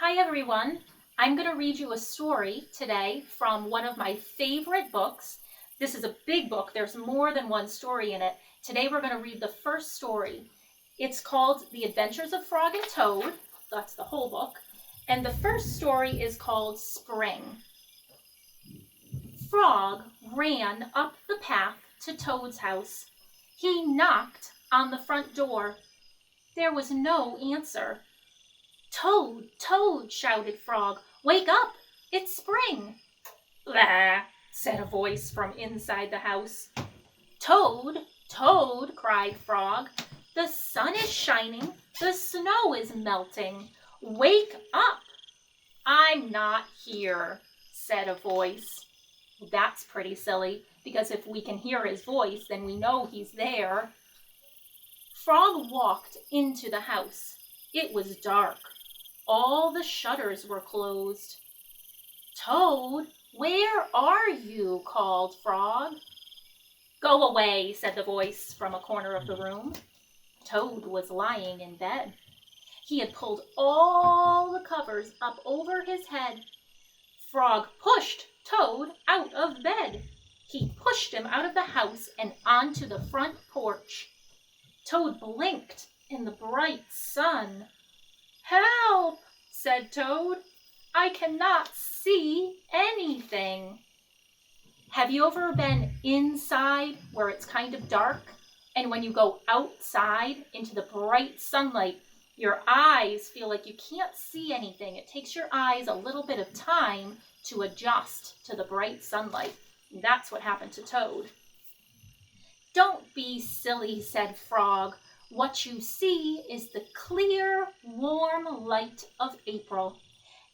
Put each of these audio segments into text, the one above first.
Hi everyone. I'm going to read you a story today from one of my favorite books. This is a big book. There's more than one story in it. Today we're going to read the first story. It's called The Adventures of Frog and Toad. That's the whole book. And the first story is called Spring. Frog ran up the path to Toad's house. He knocked on the front door. There was no answer. "Toad, Toad," shouted Frog, "wake up! It's spring!" "Blah!" said a voice from inside the house. "Toad, Toad," cried Frog, "the sun is shining, the snow is melting. Wake up!" "I'm not here," said a voice. That's pretty silly, because if we can hear his voice, then we know he's there. Frog walked into the house. It was dark. All the shutters were closed. "Toad, where are you?" called Frog. "Go away," said the voice from a corner of the room. Toad was lying in bed. He had pulled all the covers up over his head. Frog pushed Toad out of bed. He pushed him out of the house and onto the front porch. Toad blinked in the bright sun. "Help!" said Toad. "I cannot see anything." Have you ever been inside where it's kind of dark, and when you go outside into the bright sunlight, your eyes feel like you can't see anything? It takes your eyes a little bit of time to adjust to the bright sunlight. And that's what happened to Toad. "Don't be silly," said Frog. "What you see is the clear, warm light of April.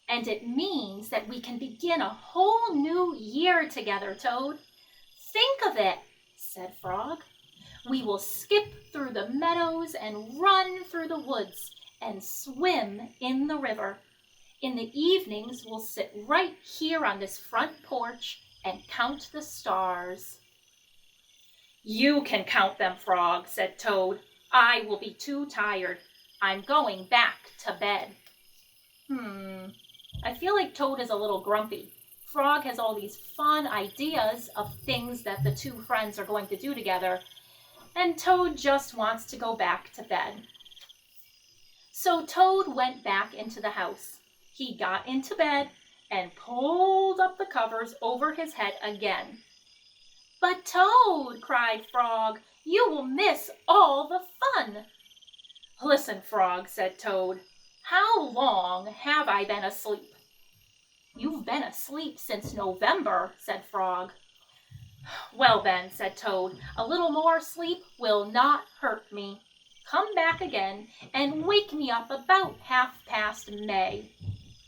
And it means that we can begin a whole new year together, Toad." "Think of it," said Frog. "We will skip through the meadows and run through the woods and swim in the river. In the evenings, we'll sit right here on this front porch and count the stars." "You can count them, Frog," said Toad. "I will be too tired. I'm going back to bed." I feel like Toad is a little grumpy. Frog has all these fun ideas of things that the two friends are going to do together, and Toad just wants to go back to bed. So Toad went back into the house. He got into bed and pulled up the covers over his head again. "But Toad," cried Frog, "you will miss all the fun." "Listen, Frog," said Toad, "how long have I been asleep?" "You've been asleep since November," said Frog. "Well then," said Toad, "a little more sleep will not hurt me. Come back again and wake me up about 1/2 May.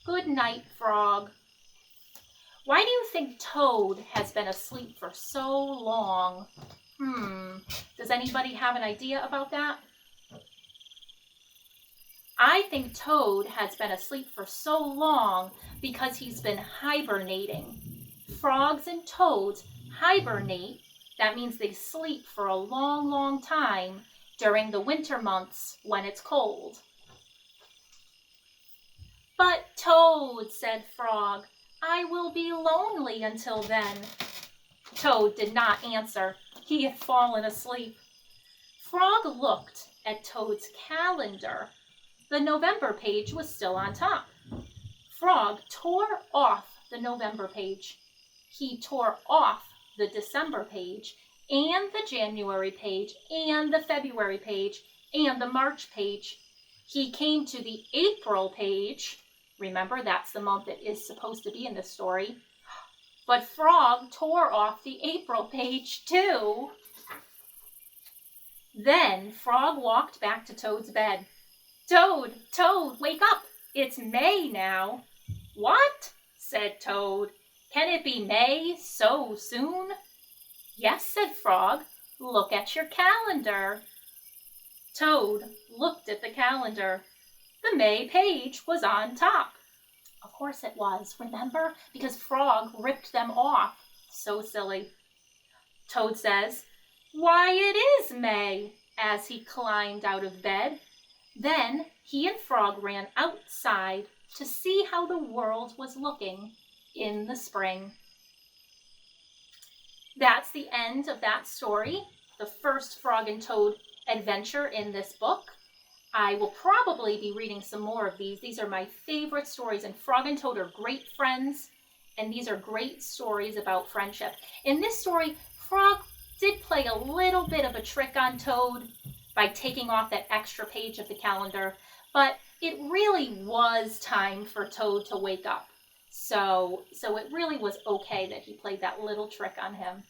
Good night, Frog." Why do you think Toad has been asleep for so long? Does anybody have an idea about that? I think Toad has been asleep for so long because he's been hibernating. Frogs and toads hibernate. That means they sleep for a long, long time during the winter months when it's cold. "But Toad," said Frog, "I will be lonely until then." Toad did not answer. He had fallen asleep. Frog looked at Toad's calendar. The November page was still on top. Frog tore off the November page. He tore off the December page, and the January page, and the February page, and the March page. He came to the April page. Remember, that's the month that is supposed to be in this story. But Frog tore off the April page too. Then Frog walked back to Toad's bed. "Toad, Toad, wake up! It's May now." "What?" said Toad. "Can it be May so soon?" "Yes," said Frog. "Look at your calendar." Toad looked at the calendar. The May page was on top. Of course it was, remember? Because Frog ripped them off. So silly. Toad says, "Why, it is May," as he climbed out of bed. Then he and Frog ran outside to see how the world was looking in the spring. That's the end of that story, the first Frog and Toad adventure in this book. I will probably be reading some more of these. These are my favorite stories, and Frog and Toad are great friends, and these are great stories about friendship. In this story, Frog did play a little bit of a trick on Toad by taking off that extra page of the calendar, but it really was time for Toad to wake up. So it really was okay that he played that little trick on him.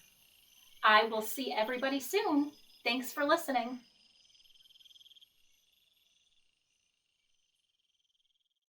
I will see everybody soon. Thanks for listening.